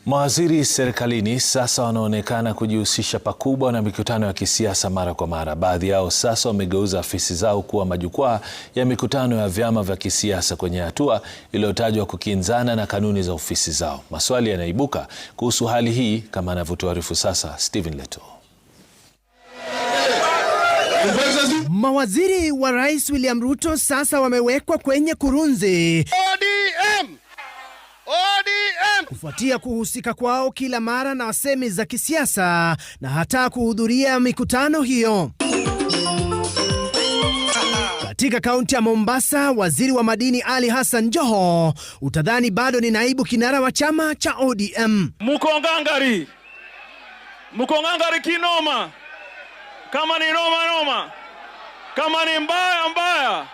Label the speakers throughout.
Speaker 1: Mawaziri serikalini sasa wanaonekana kujihusisha pakubwa na mikutano ya kisiasa mara kwa mara. Baadhi yao sasa wamegeuza afisi zao kuwa majukwaa ya mikutano ya vyama vya kisiasa, kwenye hatua iliyotajwa kukinzana na kanuni za ofisi zao. Maswali yanaibuka kuhusu hali hii, kama anavyotuarifu sasa Stephen Leto.
Speaker 2: Mawaziri wa Rais William Ruto sasa wamewekwa kwenye kurunzi kufuatia kuhusika kwao kila mara na wasemi za kisiasa na hata kuhudhuria mikutano hiyo. Katika kaunti ya Mombasa, waziri wa madini Ali Hassan Joho utadhani bado ni naibu kinara wa chama cha ODM.
Speaker 3: Mukongangari kinoma, kama ni noma, kama ni mbaya,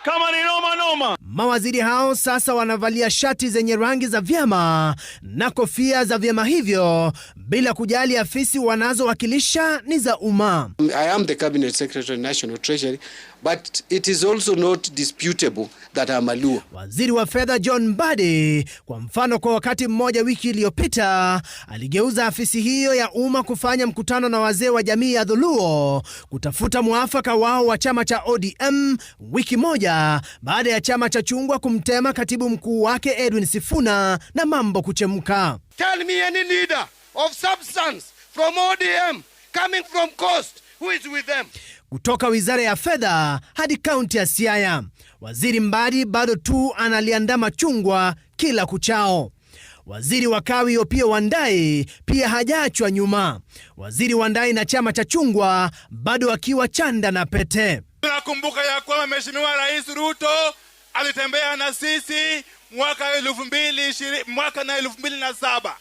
Speaker 3: kama ni noma.
Speaker 2: Mawaziri hao sasa wanavalia shati zenye rangi za vyama na kofia za vyama hivyo bila kujali afisi wanazowakilisha ni za umma.
Speaker 4: I am the Cabinet Secretary National Treasury, but it is also not disputable that I'm a Luo.
Speaker 2: Waziri wa fedha John Mbadi, kwa mfano, kwa wakati mmoja wiki iliyopita aligeuza afisi hiyo ya umma kufanya mkutano na wazee wa jamii ya Dholuo kutafuta mwafaka wao wa chama cha ODM, wiki moja baada ya chama cha chungwa kumtema katibu mkuu wake Edwin Sifuna na mambo kuchemka.
Speaker 5: Tell me any leader of substance from ODM coming from coast who is with them.
Speaker 2: Kutoka wizara ya fedha hadi kaunti ya Siaya, waziri Mbadi bado tu analiandama chungwa kila kuchao. Waziri wa kawi Opiyo Wandayi pia hajaachwa nyuma. Waziri Wandayi na chama cha chungwa bado akiwa chanda na pete.
Speaker 3: Tunakumbuka ya kwamba Mheshimiwa Rais Ruto alitembea na sisi mwaka 2007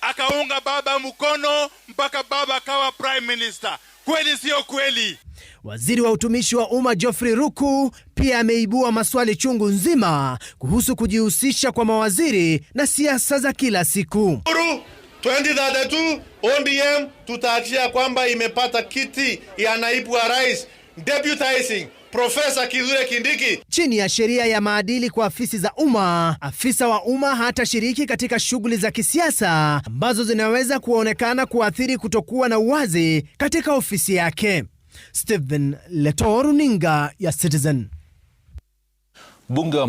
Speaker 3: akaunga baba mkono mpaka baba akawa prime minister. Kweli sio kweli?
Speaker 2: Waziri wa utumishi wa umma Geoffrey Ruku pia ameibua maswali chungu nzima kuhusu kujihusisha kwa mawaziri na siasa za kila siku.
Speaker 6: 2032 ODM tutahakikisha kwamba imepata kiti ya naibu wa rais, deputizing Profesa Kithure Kindiki.
Speaker 2: Chini ya sheria ya maadili kwa afisi za umma, afisa wa umma hatashiriki katika shughuli za kisiasa ambazo zinaweza kuonekana kuathiri kutokuwa na uwazi katika ofisi yake. Stephen Leto, runinga ya Citizen.
Speaker 1: Bunge wa